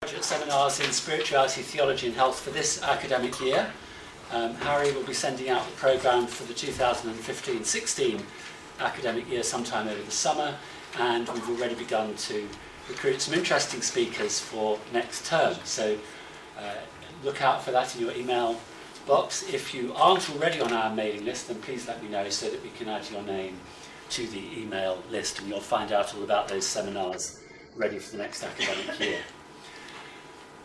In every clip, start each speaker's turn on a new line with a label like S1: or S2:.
S1: Graduate seminars in spirituality, theology and health for this academic year. Harry will be sending out the programme for the 2015-16 academic year sometime over the summer, and we've already begun to recruit some interesting speakers for next term. So look out for that in your email box. If you aren't already on our mailing list, then please let me know so that we can add your name to the email list, and you'll find out all about those seminars ready for the next academic year.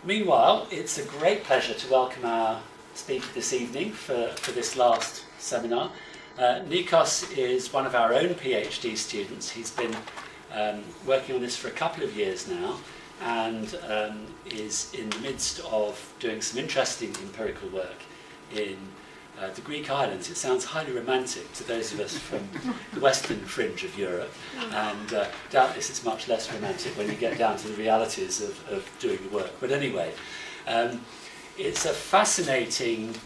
S1: Meanwhile, it's a great pleasure to welcome our speaker this evening for this last seminar. Nikos is one of our own PhD students. He's been working on this for a couple of years now, and is in the midst of doing some interesting empirical work in the Greek islands. It sounds highly romantic to those of us from the western fringe of Europe, and doubtless it's much less romantic when you get down to the realities of doing the work. But anyway, it's a fascinating,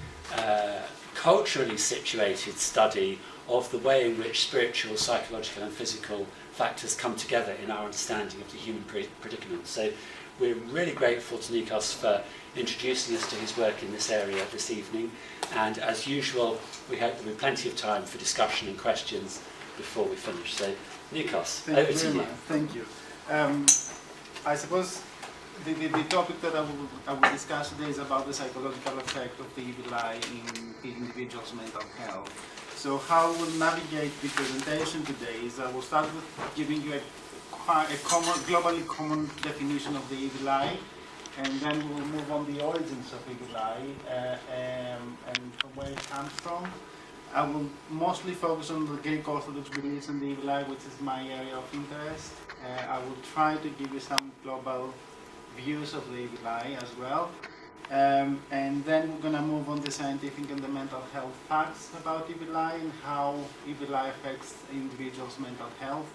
S1: culturally situated study of the way in which spiritual, psychological and physical factors come together in our understanding of the human predicament. So we're really grateful to Nikos for introducing us to his work in this area this evening, and as usual we hope there'll be plenty of time for discussion and questions before we finish. So Nikos, over to you.
S2: Thank you. I suppose the topic that I will discuss today is about the psychological effect of the evil eye in the individual's mental health. So how we'll navigate the presentation today is I will start with giving you a globally common definition of the evil eye, and then we'll move on the origins of evil eye and from where it comes from. I will mostly focus on the Greek Orthodox beliefs in the evil eye, which is my area of interest. I will try to give you some global views of the evil eye as well. And then we're going to move on the scientific and the mental health facts about evil eye and how evil eye affects individuals' mental health,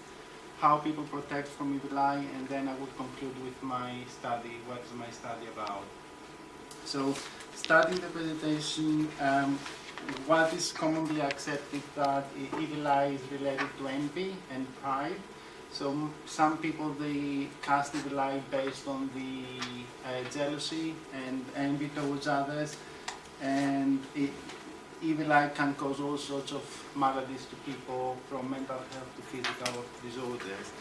S2: how people protect from evil eye, and then I will conclude with my study, what is my study about. So, starting the presentation, what is commonly accepted that evil eye is related to envy and pride. So some people, they cast evil eye based on the jealousy and envy towards others, and evil eye can cause all sorts of maladies to people, from mental health to physical disorders.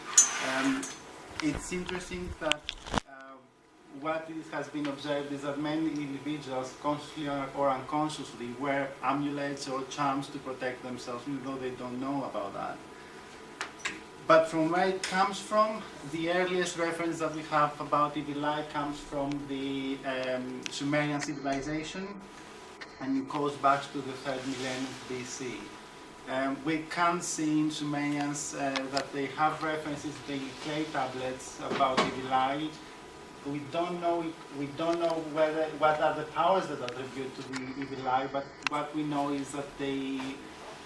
S2: It's interesting that what has been observed is that many individuals, consciously or unconsciously, wear amulets or charms to protect themselves, even though they don't know about that. But from where it comes from, the earliest reference that we have about evil eye comes from the Sumerian civilization, and it goes back to the 3rd millennium BC. We can see in Sumerians that they have references to the clay tablets about evil eye. We don't know what are the powers that attribute to the evil eye, but what we know is that they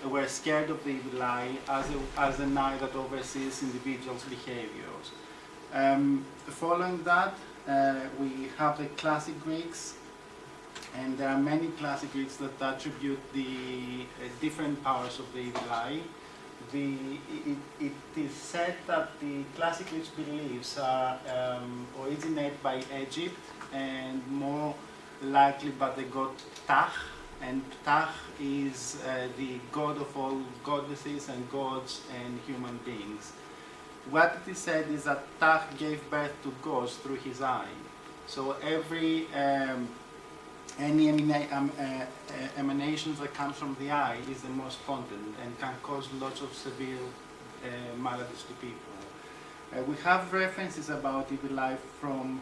S2: were scared of the evil eye as an eye that oversees individuals' behaviors. Following that, we have the classic Greeks, and there are many classic Greeks that attribute the different powers of the evil eye. It is said that the classic Greek beliefs are originate by Egypt, and more likely by the god Ptah. And Ptah is the god of all goddesses and gods and human beings. What it is said is that Ptah gave birth to gods through his eye. So any emanations that comes from the eye is the most potent and can cause lots of severe maladies to people. We have references about evil eye from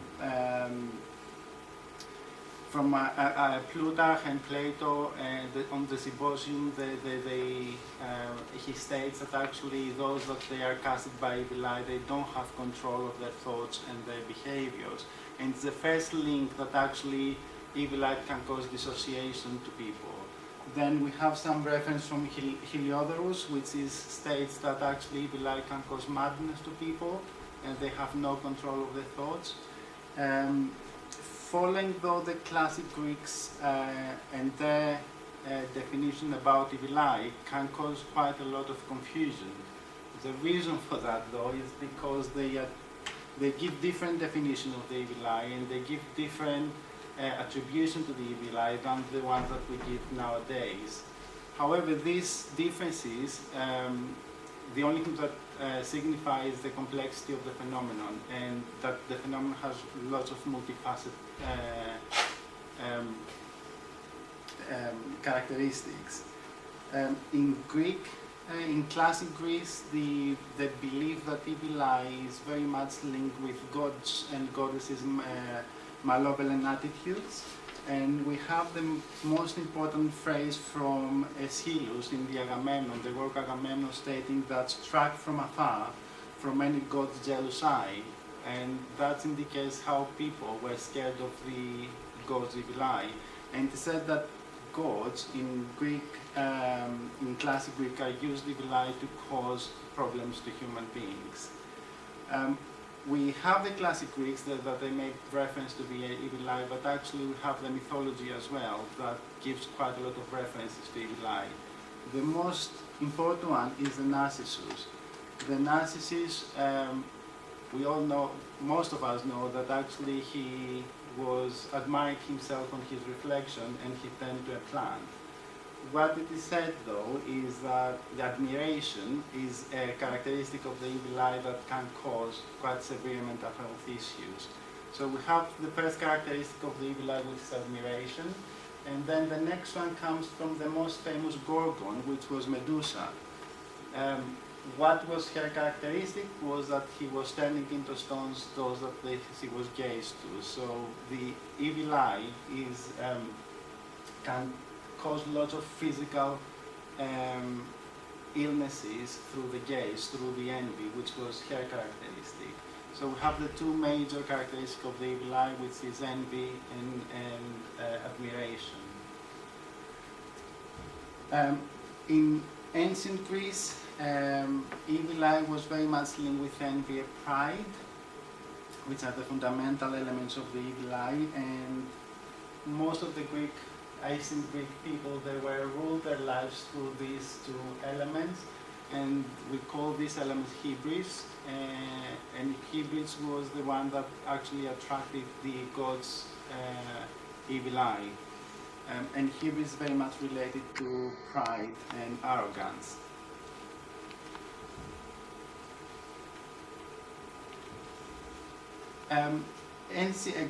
S2: Plutarch and Plato, on the Symposium. He states that actually those that they are casted by evil eye, they don't have control of their thoughts and their behaviors. And it's the first link that actually evil eye can cause dissociation to people. Then we have some reference from Heliodorus, which states that actually evil eye can cause madness to people, and they have no control of their thoughts. Following though the classic Greeks and their definition about evil eye can cause quite a lot of confusion. The reason for that though is because they give different definition of the evil eye, and they give different attribution to the evil eye than the ones that we give nowadays. However, these differences, the only thing that signifies the complexity of the phenomenon, and that the phenomenon has lots of multifaceted characteristics. In Greek, in classic Greece, the belief that evil eye is very much linked with gods and goddesses' malevolent attitudes. And we have the most important phrase from Aeschylus in the Agamemnon, the work Agamemnon, stating that struck from afar from any god's jealous eye. And that indicates how people were scared of the god's evil eye. And it said that gods in Greek, in classic Greek, are used evil eye to cause problems to human beings. We have the classic Greeks that they make reference to the evil eye, but actually we have the mythology as well that gives quite a lot of references to evil eye. The most important one is the Narcissus. The Narcissus, we all know, most of us know that actually he was admiring himself on his reflection and he turned to a plant. What it is said though is that the admiration is a characteristic of the evil eye that can cause quite severe mental health issues. So we have the first characteristic of the evil eye, which is admiration, and then the next one comes from the most famous Gorgon, which was Medusa. What was her characteristic was that he was turning into stones those that he was gazed to. So the evil eye is can cause lots of physical illnesses through the gaze, through the envy, which was her characteristic. So we have the two major characteristics of the evil eye, which is envy and admiration. In ancient Greece, evil eye was very much linked with envy and pride, which are the fundamental elements of the evil eye, and most of the ancient Greek people, they were ruled their lives through these two elements, and we call these elements hybris, and hybris was the one that actually attracted the god's evil eye. And hybris is very much related to pride and arrogance.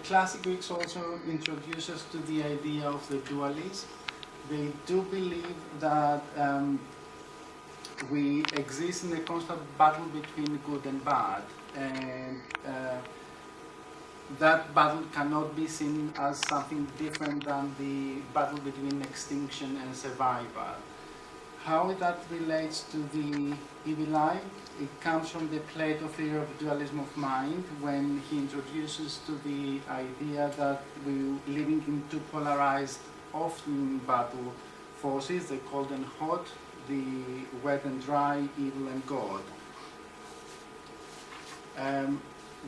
S2: Classic Greeks also introduce us to the idea of the dualism. They do believe that we exist in a constant battle between good and bad, and that battle cannot be seen as something different than the battle between extinction and survival. How that relates to the evil eye, it comes from the Plato theory of dualism of mind, when he introduces to the idea that we're living in two polarized, often battle forces, the cold and hot, the wet and dry, evil and God.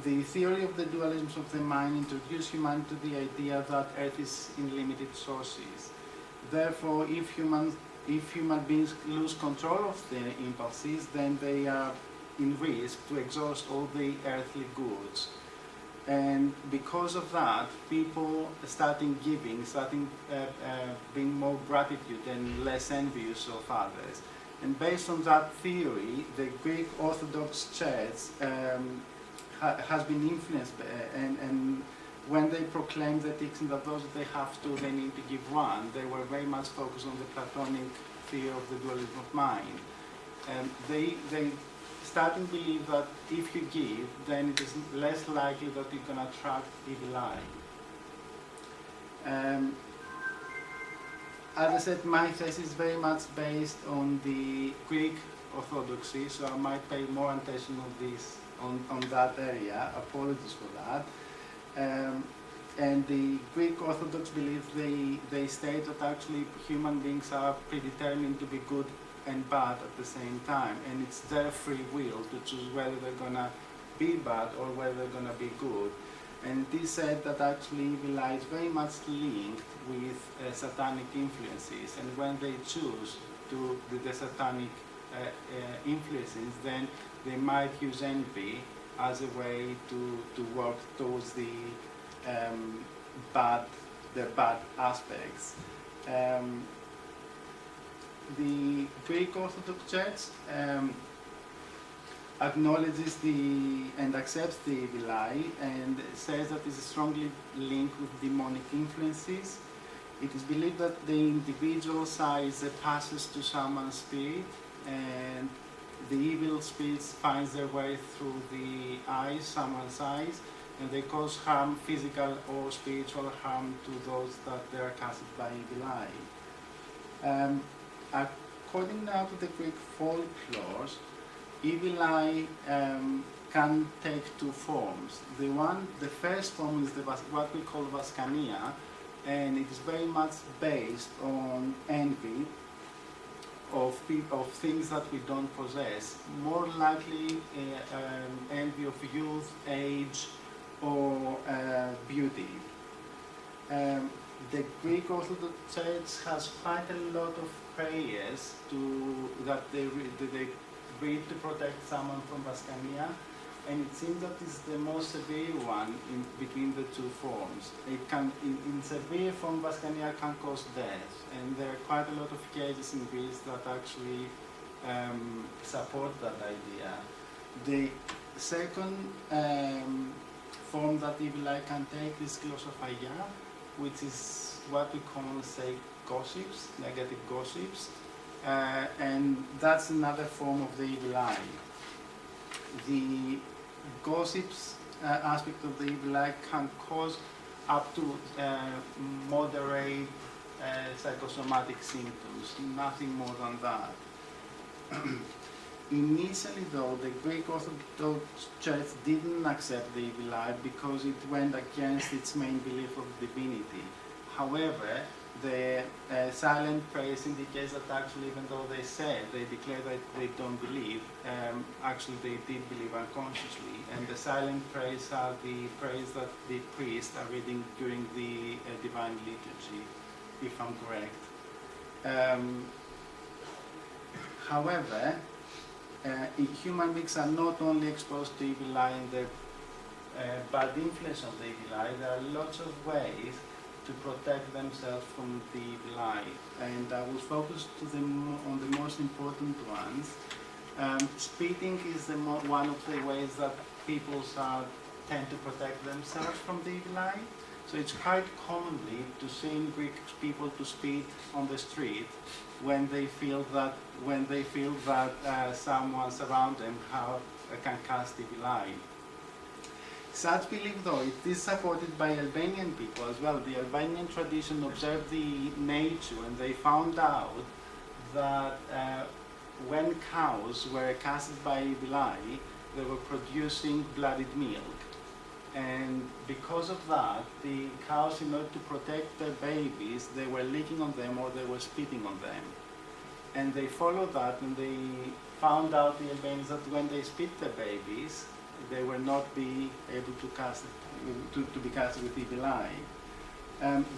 S2: The theory of the dualisms of the mind introduced humanity to the idea that Earth is in limited sources. Therefore, if human beings lose control of their impulses, then they are in risk to exhaust all the earthly goods. And because of that, people starting giving, being more gratitude and less envious of others. And based on that theory, the Greek Orthodox Church has been influenced, and when they proclaimed the teaching that those that they have to, they need to give one, they were very much focused on the Platonic theory of the dualism of mind. And they starting to believe that if you give, then it is less likely that you can attract evil eye. As I said, my thesis is very much based on the Greek Orthodoxy, so I might pay more attention on that area. Apologies for that. And the Greek Orthodox belief, they state that actually human beings are predetermined to be good and bad at the same time, and it's their free will to choose whether they're gonna be bad or whether they're gonna be good. And it is said that actually evil eye is very much linked with satanic influences, and when they choose the satanic influences, then they might use envy as a way to work towards the bad aspects. The Greek Orthodox Church acknowledges and accepts the evil eye and says that it's strongly linked with demonic influences. It is believed that the individual's eyes passes to someone's spirit, and the evil spirits finds their way through the eyes, someone's eyes, and they cause harm, physical or spiritual harm, to those that they are casted by evil eye. According now to the Greek folklore, evil eye can take two forms. The first form is what we call vaskania, and it is very much based on envy of things that we don't possess. More likely envy of youth, age, or beauty. The Greek Orthodox Church has quite a lot of prayers that they read to protect someone from vaskania, and it seems that it's the most severe one between the two forms. It can, in severe form, vaskania can cause death, and there are quite a lot of cases in Greece that actually support that idea. The second form that evil eye can take is glossophagia, which is what we commonly say gossips, negative gossips, and that's another form of the evil eye. The gossips aspect of the evil eye can cause up to moderate psychosomatic symptoms, nothing more than that. Initially, though, the Greek Orthodox Church didn't accept the evil eye because it went against its main belief of divinity. However, the silent praise indicates that actually, even though they declare that they don't believe, actually they did believe unconsciously. And the silent praise are the praise that the priests are reading during the divine liturgy, if I'm correct. However, human beings are not only exposed to evil eye and the bad influence of the evil eye. There are lots of ways to protect themselves from the evil eye, and I will focus on the most important ones. Spitting is one of the ways that people tend to protect themselves from the evil eye. So it's quite commonly to see in Greek people to spit on the street when they feel that someone around them can cast evil eye. Such belief, though, it is supported by Albanian people as well. The Albanian tradition observed the nature, and they found out that when cows were casted by evil eye, they were producing blooded milk. And because of that, the cows, in order to protect their babies, they were licking on them or they were spitting on them. And they followed that, and they found out, the Albanians, that when they spit their babies, they will not be able to be casted with evil eye.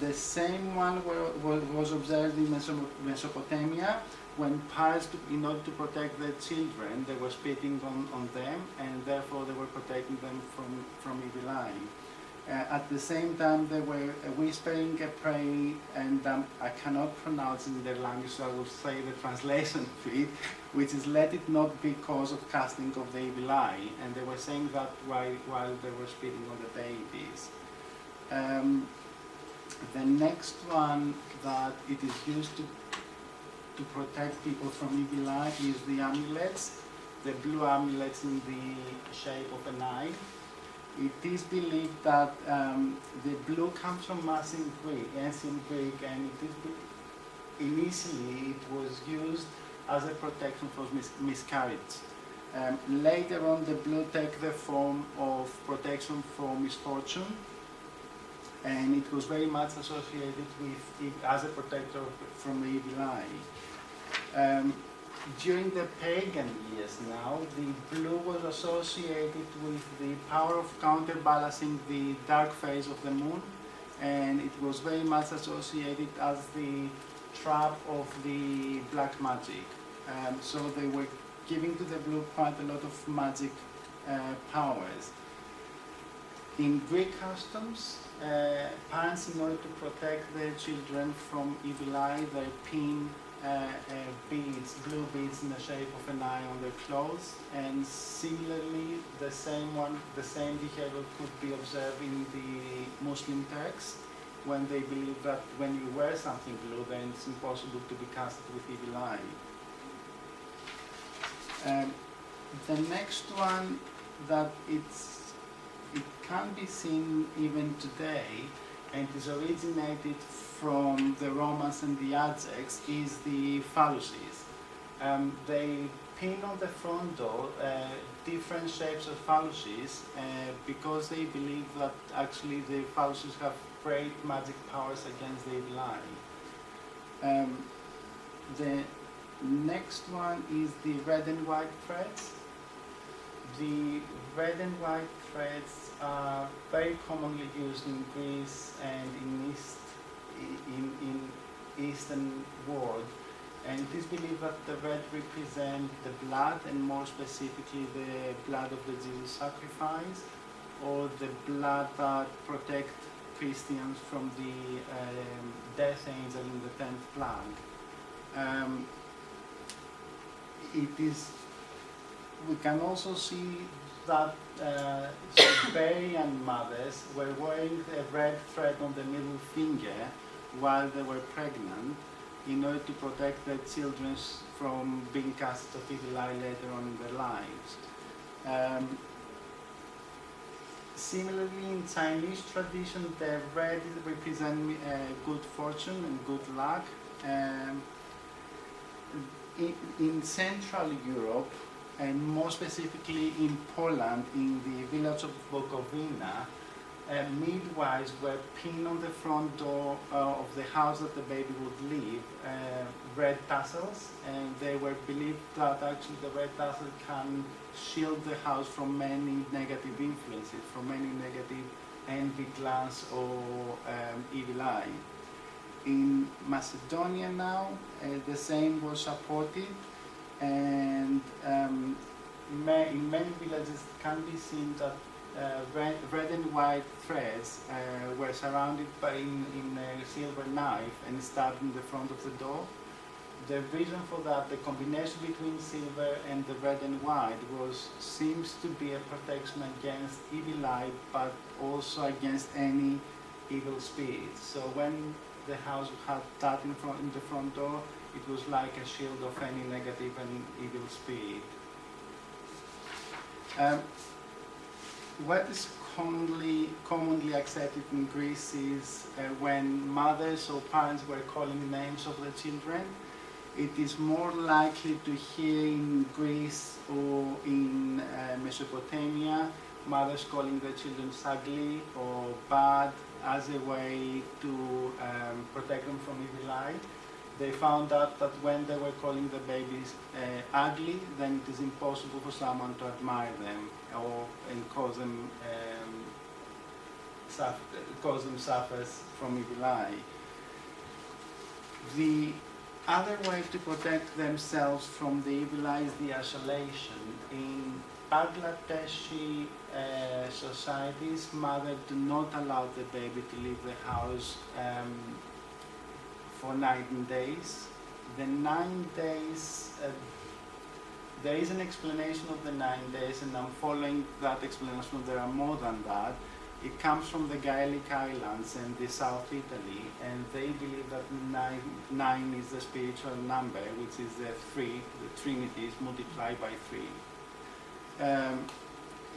S2: The same one was observed in Mesopotamia, when parents, in order to protect their children, they were spitting on them, and therefore they were protecting them from evil eye. At the same time, they were whispering a prayer, and I cannot pronounce it in their language, so I will say the translation of it, which is "let it not be cause of casting of the evil eye." And they were saying that while they were spitting on the babies. The next one that it is used to protect people from evil eye is the amulets, the blue amulets in the shape of an eye. It is believed that the blue comes from ancient Greek, and initially it was used as a protection for miscarriage. Later on, the blue take the form of protection for misfortune, and it was very much associated with it as a protector from evil eye. During the pagan years now, the blue was associated with the power of counterbalancing the dark phase of the moon, and it was very much associated as the trap of the black magic. So they were giving to the blue quite a lot of magic powers. In Greek customs, parents, in order to protect their children from evil eye, they pin beads, blue beads in the shape of an eye on their clothes, and similarly, the same behavior could be observed in the Muslim text, when they believe that when you wear something blue, then it's impossible to be casted with evil eye. The next one that it can be seen even today, and is originated from the Romans and the Aztecs, is the phalluses. They pin on the front door different shapes of phalluses because they believe that actually the phalluses have great magic powers against the evil eye. The next one is the red and white threads. The red and white threads are very commonly used in Greece and in Eastern world, and it is believed that the red represent the blood, and more specifically the blood of the Jesus sacrifice, or the blood that protect Christians from the death angel in the 10th plague. We can also see that Siberian mothers were wearing a red thread on the middle finger while they were pregnant in order to protect their children from being cast of evil eye later on in their lives. Similarly, in Chinese tradition, the red represents good fortune and good luck. In Central Europe, and more specifically in Poland, in the village of Bukovina, midwives were pinned on the front door of the house that the baby would live, red tassels, and they were believed that actually the red tassel can shield the house from many negative influences, from any negative envy, glance, or evil eye. In Macedonia now, the same was supported, and in many villages it can be seen that red and white threads were surrounded by in a silver knife and stabbed in the front of the door. The reason for that, the combination between silver and the red and white, seems to be a protection against evil eye, but also against any evil spirit. So when the house had that in the front door, it was like a shield of any negative and evil spirit. What is commonly accepted in Greece is when mothers or parents were calling names of the children, it is more likely to hear in Greece or in Mesopotamia, mothers calling their children ugly or bad as a way to protect them from evil eye. They found out that when they were calling the babies ugly, then it is impossible for someone to admire them and cause them suffer from evil eye. The other way to protect themselves from the evil eye is the isolation. In Bangladeshi societies, mothers do not allow the baby to leave the house for 9 days. The 9 days, there is an explanation of the 9 days, and I'm following that explanation. There are more than that. It comes from the Gaelic Islands and the South Italy, and they believe that nine is the spiritual number, which is the Trinity is multiplied by 3.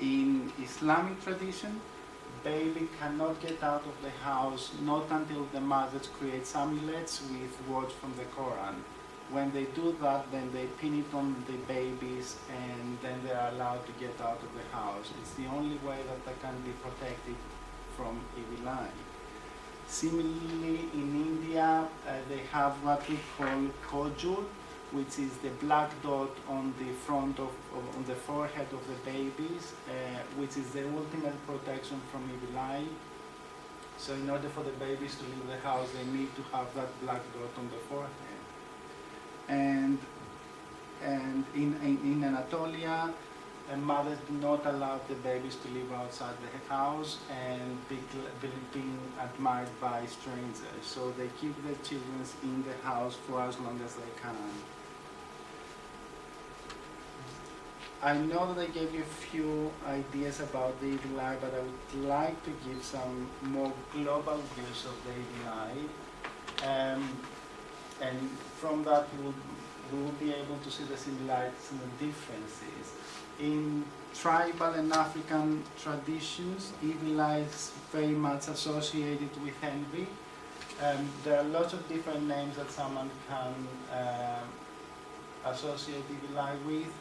S2: In Islamic tradition, baby cannot get out of the house not until the mothers create amulets with words from the Quran. When they do that, then they pin it on the babies, and then they are allowed to get out of the house. It's the only way that they can be protected from evil eye. Similarly, in India, they have what we call kojul, which is the black dot on the front on the forehead of the babies, which is the ultimate protection from evil eye. So in order for the babies to leave the house, they need to have that black dot on the forehead. And in Anatolia, and mothers do not allow the babies to live outside the house and being admired by strangers. So they keep their children in the house for as long as they can. I know that I gave you a few ideas about the evil eye, but I would like to give some more global views of the evil eye. And from that we will be able to see the similarities and the differences. In tribal and African traditions, evil eye is very much associated with envy. There are lots of different names that someone can associate evil eye with.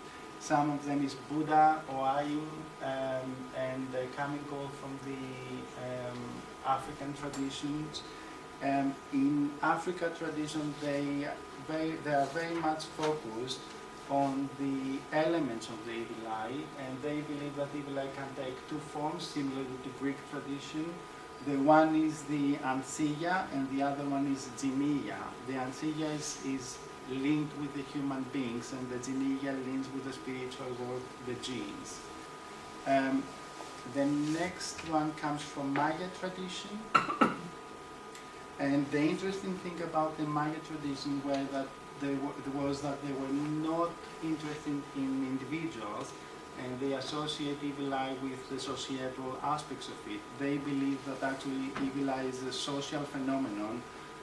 S2: Some of them is Buddha or Ayum, and they're coming all from the African traditions. In African tradition, they are very much focused on the elements of the evil eye, and they believe that evil eye can take two forms, similar to the Greek tradition. The one is the Ansiya, and the other one is Jinniya. The Ansiya is linked with the human beings, and the Jinniya links with the spiritual world, the genes. The next one comes from Maya tradition. And the interesting thing about the Maya tradition was that they were not interested in individuals, and they associate evil eye with the societal aspects of it. They believe that actually evil eye is a social phenomenon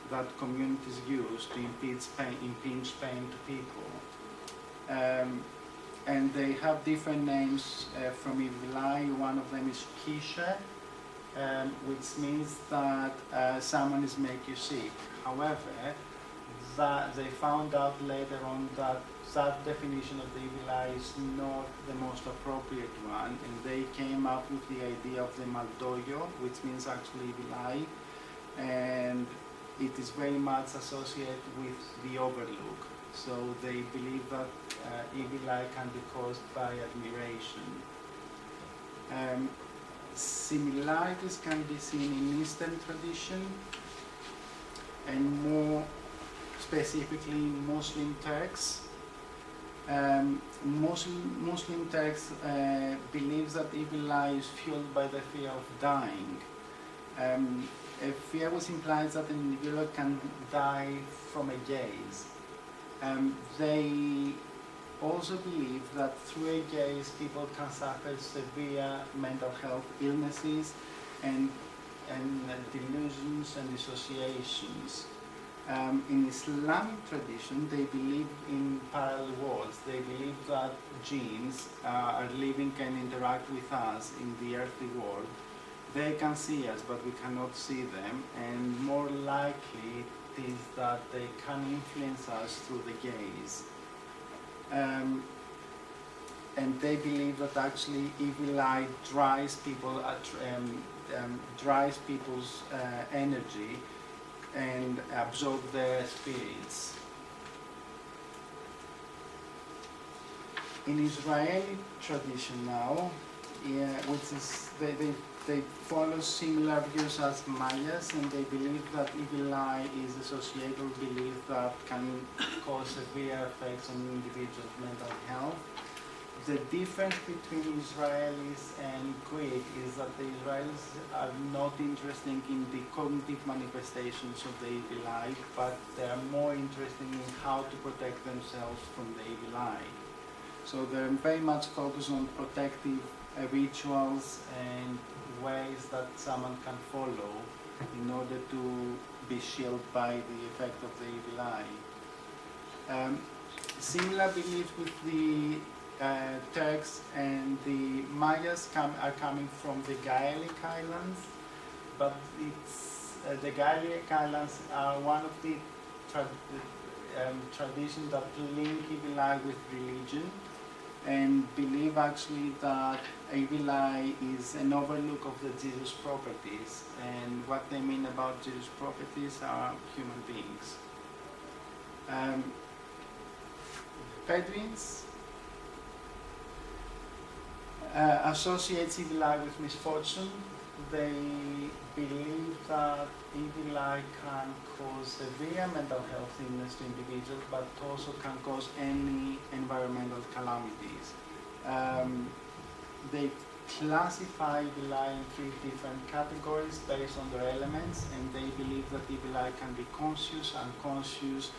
S2: that communities use to impinge pain to people. And they have different names from evil eye. One of them is Kisha, which means that someone is make you sick. However, they found out later on that that definition of the evil eye is not the most appropriate one, and they came up with the idea of the Maldoyo, which means actually evil eye, and it is very much associated with the overlook. So they believe that evil eye can be caused by admiration. Similarities can be seen in Eastern tradition, and more specifically in Muslim texts. Muslim texts believes that evil eye is fueled by the fear of dying. A fear which implies that an individual can die from a gaze. They also believe that through a gaze people can suffer severe mental health illnesses and delusions and dissociations. In Islamic tradition, they believe in parallel worlds. They believe that genes are living and interact with us in the earthly world. They can see us, but we cannot see them, and more likely it is that they can influence us through the gaze. And they believe that actually evil eye drives people, drives people's energy and absorb their spirits. In Israeli tradition now, which is they follow similar views as Mayas, and they believe that evil eye is a societal belief that can cause severe effects on individuals' mental health. The difference between Israelis and Greek is that the Israelis are not interested in the cognitive manifestations of the evil eye, but they are more interested in how to protect themselves from the evil eye. So they're very much focused on protective rituals and ways that someone can follow in order to be shielded by the effect of the evil eye. Similar beliefs with the Turks and the Mayas are coming from the Gaelic Islands, but the Gaelic Islands are one of the traditions that link evil eye with religion, and believe actually that evil eye is an overlook of the Jesus properties, and what they mean about Jesus properties are human beings. Bedouins associate evil eye with misfortune. They believe that evil eye can cause severe mental health illness to individuals, but also can cause any environmental calamities. They classify evil eye in 3 different categories based on their elements, and they believe that evil eye can be conscious, unconscious,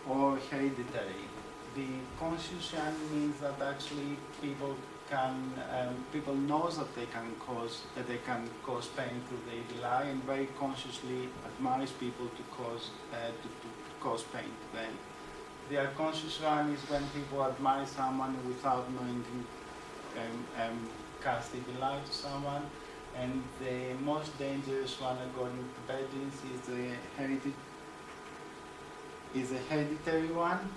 S2: or hereditary. The conscious one means that actually people knows that they can cause pain through the evil eye, and very consciously admires people to cause pain to them. The unconscious one is when people admire someone without knowing cast evil eye to someone, and the most dangerous one, according to Bedins, is the hereditary one,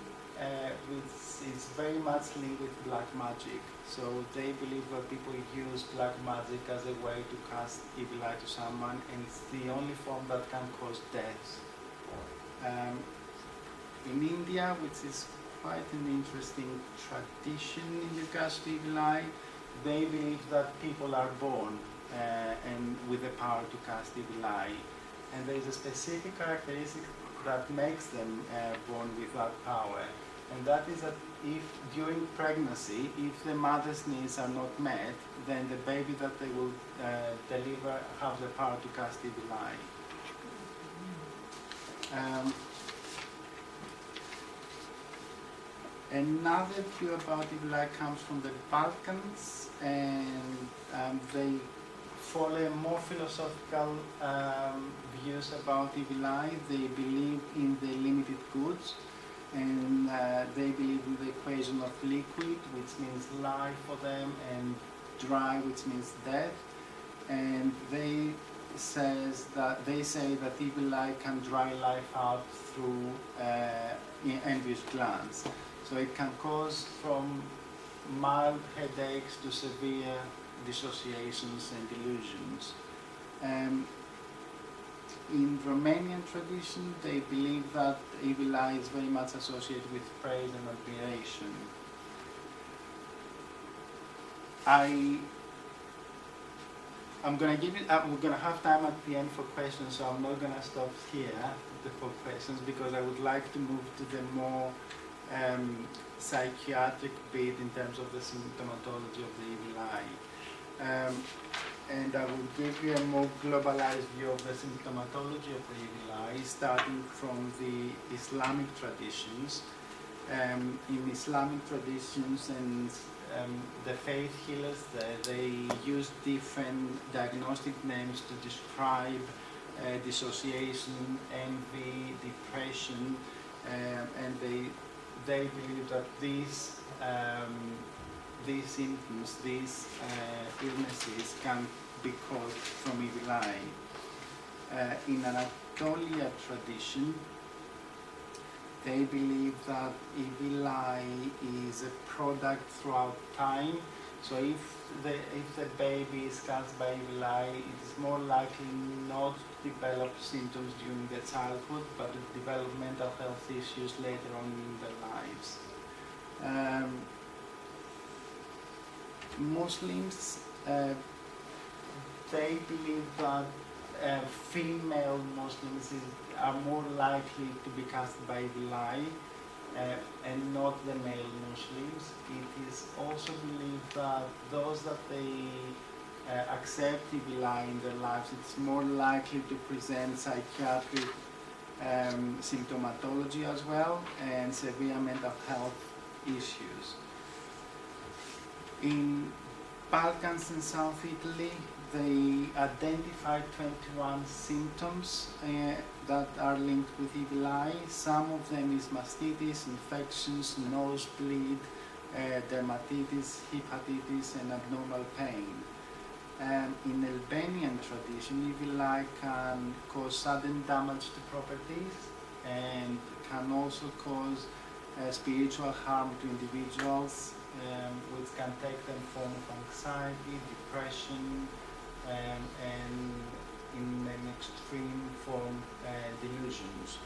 S2: which is very much linked with black magic. So they believe that people use black magic as a way to cast evil eye to someone, and it's the only form that can cause death. In India, which is quite an interesting tradition in regards to evil eye, they believe that people are born and with the power to cast evil eye, and there is a specific characteristic that makes them born with that power, and that is that if during pregnancy, if the mother's needs are not met, then the baby that they will deliver have the power to cast evil eye. Another view about evil eye comes from the Balkans, and they follow more philosophical views about evil eye. They believe in the limited goods, and they believe in the equation of liquid, which means life for them, and dry, which means death. And they say that evil eye can dry life out through envious glands. So it can cause from mild headaches to severe dissociations and delusions. In Romanian tradition, they believe that evil eye is very much associated with praise and admiration. I'm going to give it. We're going to have time at the end for questions, so I'm not going to stop here for questions, because I would like to move to the more psychiatric bit in terms of the symptomatology of the evil eye. And I will give you a more globalized view of the symptomatology of the evil eye, starting from the Islamic traditions. In Islamic traditions and the faith healers, they use different diagnostic names to describe dissociation, envy, depression, and they believe that these symptoms, these illnesses can be caused from evil eye. In Anatolia tradition, they believe that evil eye is a product throughout time. So if the baby is cast by evil eye, it is more likely not to develop symptoms during their childhood, but to develop mental health issues later on in their lives. Muslims, they believe that female Muslims are more likely to be cast by evil eye, and not the male Muslims. It is also believed that those that they accept evil eye in their lives, it's more likely to present psychiatric symptomatology as well, and severe mental health issues. In Balkans and South Italy, they identified 21 symptoms that are linked with evil eye. Some of them is mastitis, infections, nosebleed, dermatitis, hepatitis, and abnormal pain. In Albanian tradition, evil eye can cause sudden damage to properties and can also cause spiritual harm to individuals, which can take them form of anxiety, depression, and in an extreme form, delusions.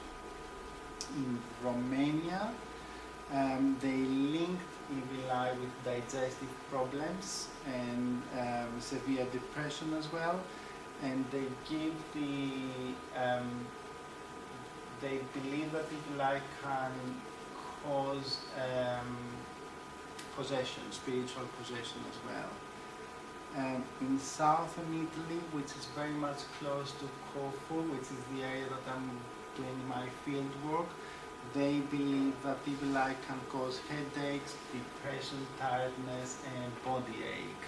S2: In Romania, they linked evil eye with digestive problems and severe depression as well, and they believe that evil eye can cause possession, spiritual possession as well. In southern Italy, which is very much close to Corfu, which is the area that I'm doing my field work, they believe that evil eye can cause headaches, depression, tiredness, and body ache.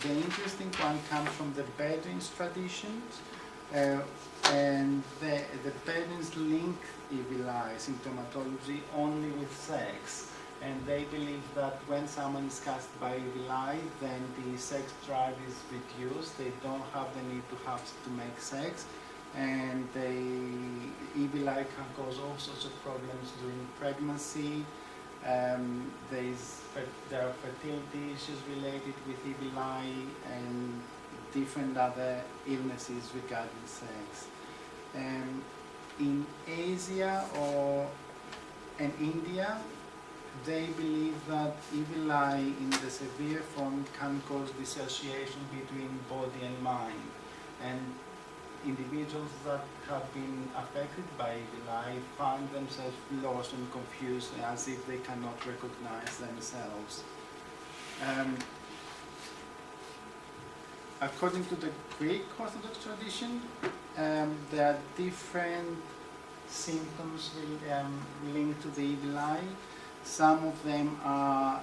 S2: The interesting one comes from the Bedouins traditions, and the Bedouins link evil eye symptomatology only with sex. And they believe that when someone is cast by evil eye, then the sex drive is reduced. They don't have the need to make sex, and evil eye can cause all sorts of problems during pregnancy. There are fertility issues related with evil eye and different other illnesses regarding sex. In Asia and India, they believe that evil eye in the severe form can cause dissociation between body and mind. And individuals that have been affected by evil eye find themselves lost and confused as if they cannot recognize themselves. According to the Greek Orthodox tradition, there are different symptoms linked to the evil eye. Some of them are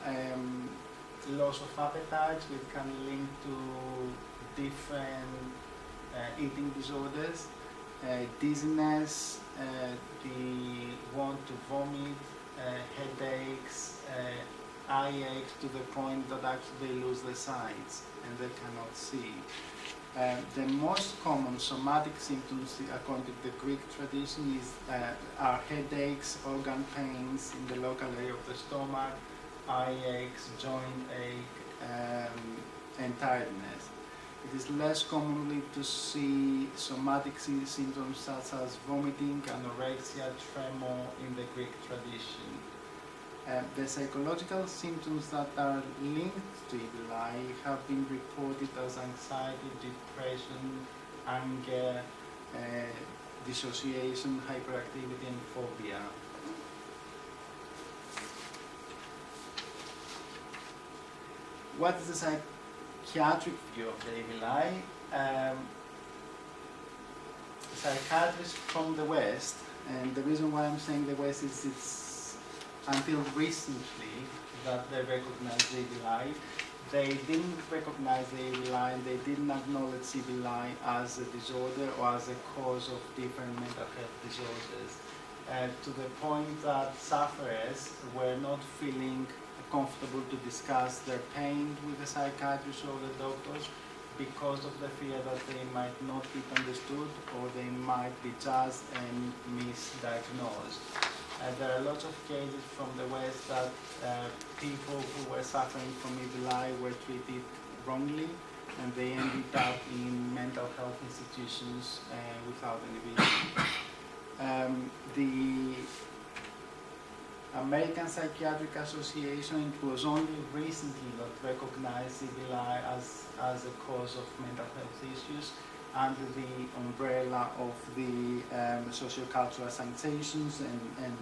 S2: loss of appetite, which can link to different eating disorders, dizziness, the want to vomit, headaches, eye aches to the point that actually they lose their sight and they cannot see. The most common somatic symptoms, according to the Greek tradition, are headaches, organ pains in the local area of the stomach, eye aches, joint ache, and tiredness. It is less commonly to see somatic symptoms such as vomiting, anorexia, tremor in the Greek tradition. The psychological symptoms that are linked to evil eye have been reported as anxiety, depression, anger, dissociation, hyperactivity, and phobia. What is the psychiatric view of the evil eye? Psychiatrists from the West, and the reason why I'm saying the West is it's until recently that they recognized the evil eye. They didn't recognize the evil eye, and they didn't acknowledge evil eye as a disorder or as a cause of different mental health disorders, to the point that sufferers were not feeling comfortable to discuss their pain with the psychiatrist or the doctors because of the fear that they might not be understood or they might be judged and misdiagnosed. There are lots of cases from the West that people who were suffering from evil eye were treated wrongly, and they ended up in mental health institutions without any reason. The American Psychiatric Association, it was only recently that recognized evil eye as a cause of mental health issues, under the umbrella of the socio-cultural sensations and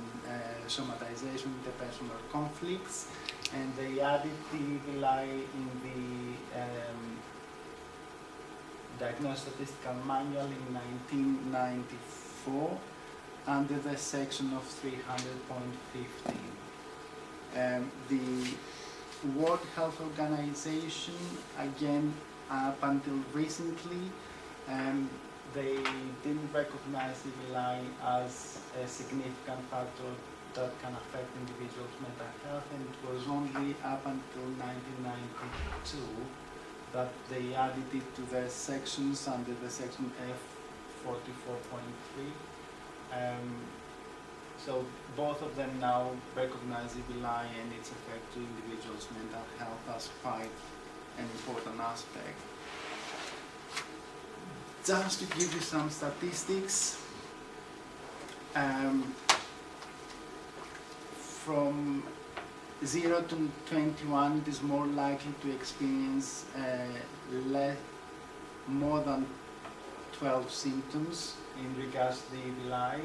S2: somatization interpersonal conflicts, and they added the evil eye in the Diagnostic Statistical Manual in 1994 under the section of 300.15. The World Health Organization, again, up until recently, they didn't recognize evil eye as a significant factor that can affect individuals' mental health, and it was only up until 1992 that they added it to their sections under the section F44.3. So both of them now recognize evil eye and its effect to individuals' mental health as quite an important aspect. Just to give you some statistics, from 0 to 21, it is more likely to experience more than 12 symptoms in regards to the evil eye.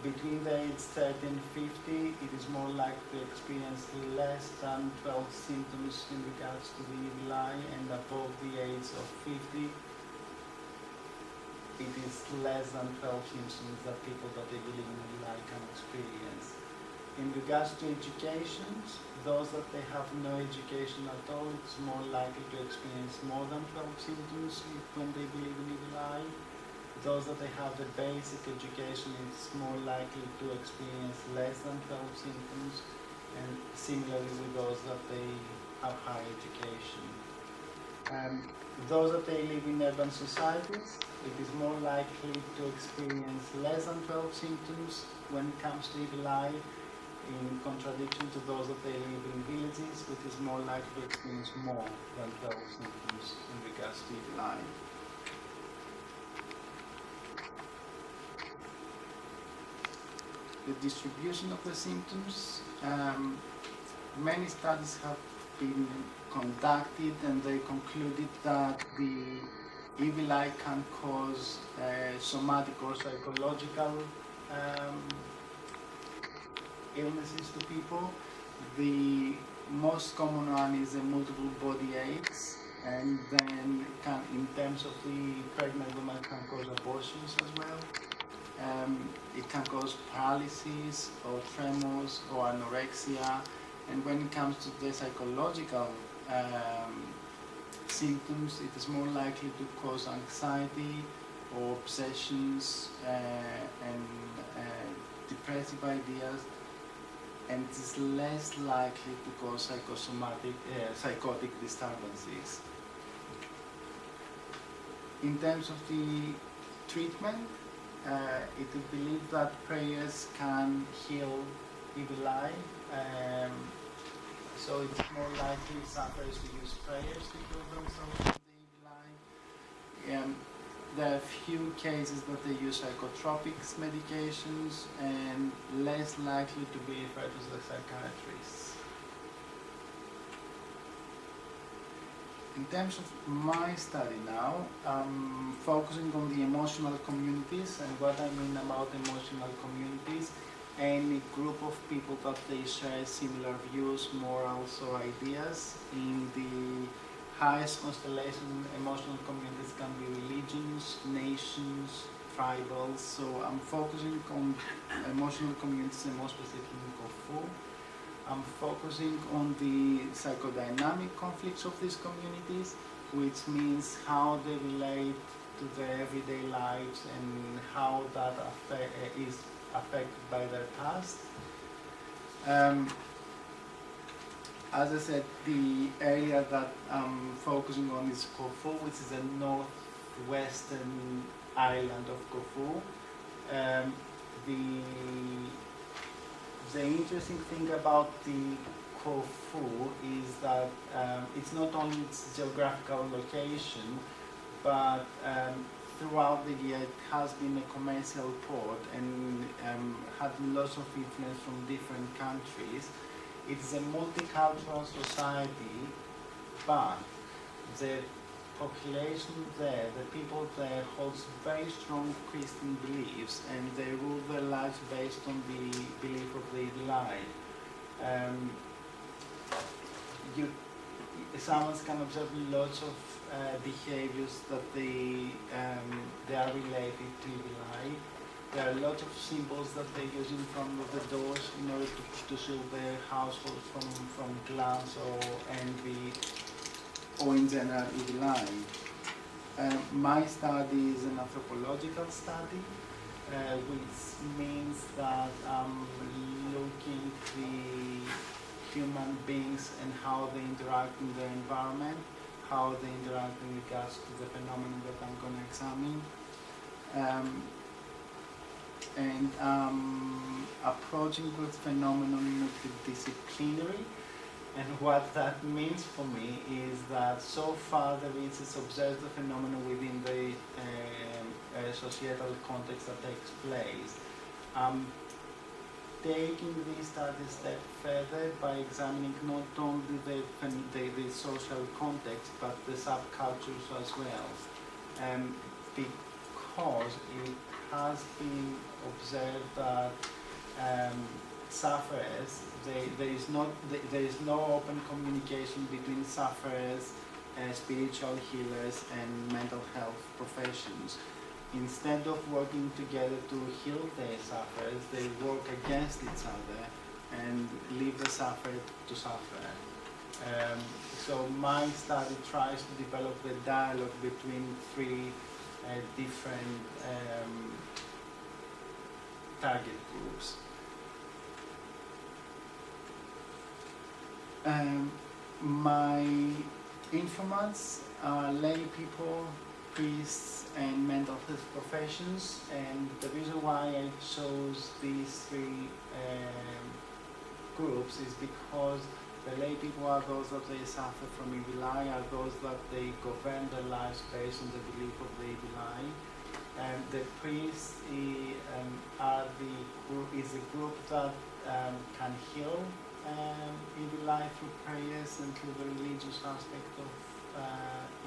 S2: between the age 30 and 50, it is more likely to experience less than 12 symptoms in regards to the evil eye, and above the age of 50, it is less than 12 symptoms that people that they believe in evil eye can experience. In regards to education, those that they have no education at all, it's more likely to experience more than 12 symptoms when they believe in evil eye. Those that they have the basic education, it's more likely to experience less than 12 symptoms, and similarly with those that they have high education. Those that they live in urban societies, it is more likely to experience less than 12 symptoms when it comes to evil eye, in contradiction to those that they live in villages, which is more likely to experience more than 12 symptoms in regards to evil eye. The distribution of the symptoms, many studies have been conducted and they concluded that the evil eye can cause somatic or psychological illnesses to people. The most common one is the multiple body aches, and then in terms of the pregnant woman, can cause abortions as well. It can cause paralysis or tremors or anorexia, and when it comes to the psychological symptoms, it is more likely to cause anxiety or obsessions and depressive ideas, and it is less likely to cause psychotic disturbances. In terms of the treatment, it is believed that prayers can heal evil eye, so it's more likely sufferers to use prayers to heal themselves from the evil eye. There are few cases that they use psychotropics medications, and less likely to be referred to the psychiatrists. In terms of my study now, I'm focusing on the emotional communities, and what I mean about emotional communities, any group of people that they share similar views, morals or ideas. In the highest constellation, emotional communities can be religions, nations, tribals, so I'm focusing on emotional communities and more specifically in Kofu. I'm focusing on the psychodynamic conflicts of these communities, which means how they relate to their everyday lives and how that is affected by their past. As I said, the area that I'm focusing on is Kofu, which is the northwestern island of Kofu. The interesting thing about the Kofu is that it's not only its geographical location, but throughout the year it has been a commercial port and had lots of influence from different countries. It's a multicultural society, but the population there, the people there holds very strong Christian beliefs, and they rule their lives based on the belief of the evil eye. Someone can observe lots of behaviors that they are related to evil eye. There are lots of symbols that they use in front of the doors in order to shield their household from glance or envy, or in general evil eye. My study is an anthropological study, which means that I'm looking at the human beings and how they interact in their environment, how they interact in regards to the phenomenon that I'm going to examine. And approaching this phenomenon multidisciplinary. And what that means for me is that so far the research observes the phenomenon within the societal context that takes place. I'm taking this study a step further by examining not only the social context but the subcultures as well. because it has been observed that sufferers, there is no open communication between sufferers, spiritual healers, and mental health professions. Instead of working together to heal their sufferers, they work against each other and leave the sufferer to suffer. So my study tries to develop the dialogue between three different target groups. My informants are lay people, priests, and mental health professions, and the reason why I chose these three groups is because the lay people are those that they suffer from evil eye, are those that they govern their lives based on the belief of the evil eye. The priests is a group that can heal evil eye through prayers and through the religious aspect of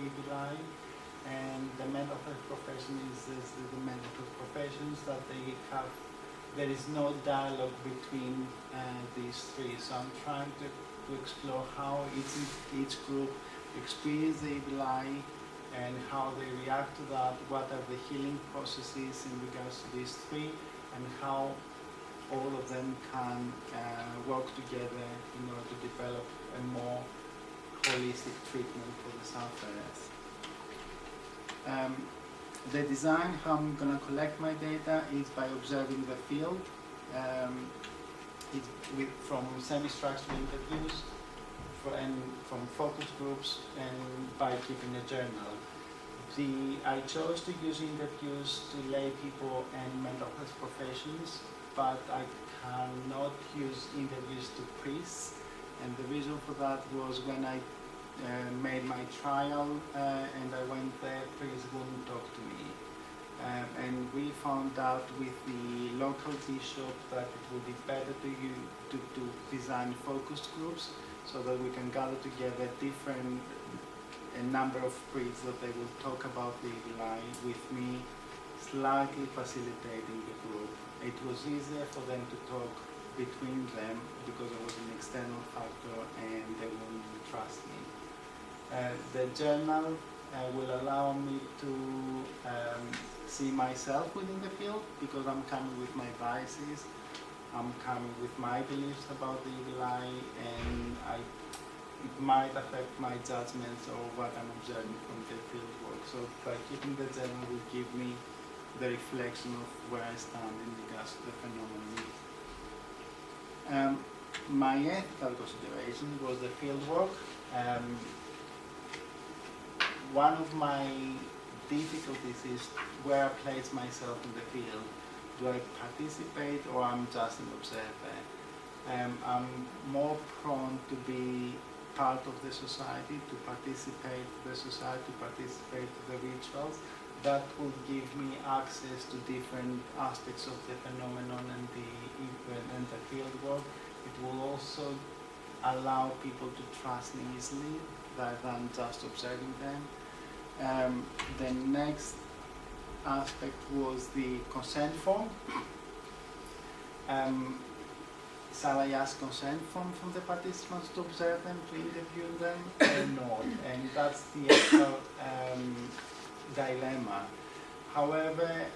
S2: evil eye. And the mental health profession is the mental health professions that they have. There is no dialogue between these three. So I'm trying to explore how each group experience the evil eye and how they react to that, what are the healing processes in regards to these three, and how all of them can work together in order to develop a more holistic treatment for the sufferers. The design, how I'm going to collect my data, is by observing the field. From semi-structured interviews and from focus groups, and by keeping a journal. I chose to use interviews to lay people and mental health professions, but I cannot use interviews to priests. And the reason for that was when I made my trial and I went there, priests wouldn't talk to me. And we found out with the local bishop that it would be better to design focused groups so that we can gather together a number of priests that they will talk about the evil eye with me, slightly facilitating the group. It was easier for them to talk between them because I was an external factor and they wouldn't trust me. The journal will allow me to see myself within the field because I'm coming with my biases, I'm coming with my beliefs about the evil eye, and it might affect my judgments or what I'm observing from the field work. So by keeping the journal will give me the reflection of where I stand in regards to the phenomenon. My ethical consideration was the field work. One of my difficulties is where I place myself in the field. Do I participate or I'm just an observer? I'm more prone to be part of the society, to participate in the society, to participate in the rituals. That will give me access to different aspects of the phenomenon and the field work. It will also allow people to trust me easily rather than just observing them. The next aspect was the consent form. Shall I ask consent form from the participants to observe them, to interview them, or not? And that's the actual dilemma. However,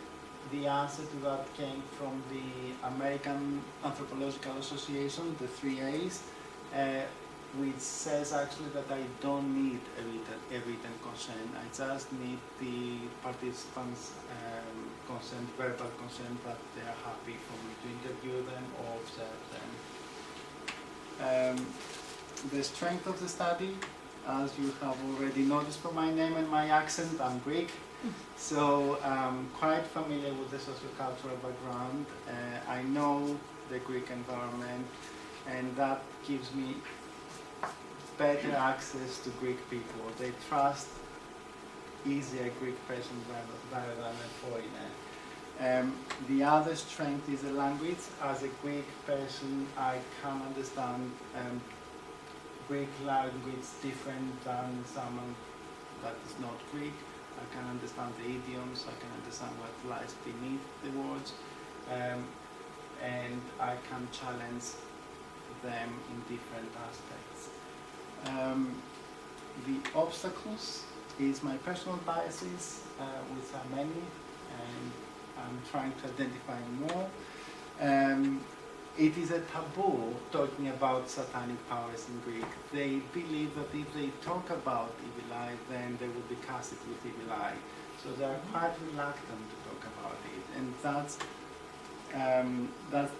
S2: the answer to that came from the American Anthropological Association, the 3As, which says actually that I don't need a written consent. I just need the participants' consent, verbal consent, that they are happy for me to interview them or observe them. The strength of the study, as you have already noticed from my name and my accent, I'm Greek. So I'm quite familiar with the sociocultural background. I know the Greek environment, and that gives me better access to Greek people. They trust easier Greek person rather than a foreigner. The other strength is the language. As a Greek person, I can understand Greek language different than someone that is not Greek. I can understand the idioms, I can understand what lies beneath the words, and I can challenge them in different aspects. The obstacles is my personal biases, which are many, and I'm trying to identify more. It is a taboo talking about satanic powers in Greek. They believe that if they talk about evil eye, then they will be casted with evil eye. So they are quite reluctant to talk about it, and that's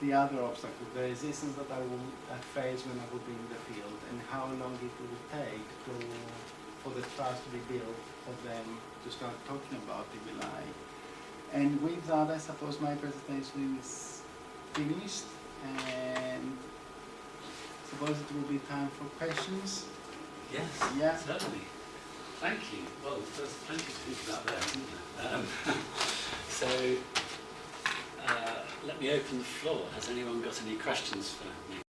S2: the other obstacle, the resistance that I will face when I will be in the field, and how long it will take for the trust to be built for them to start talking about evil eye. And with that, I suppose my presentation is finished, and I suppose it will be time for questions.
S1: Yes,
S2: Yeah.
S1: certainly. Thank you. Well, there's plenty to think about there, isn't there? So, let me open the floor. Has anyone got any questions for me?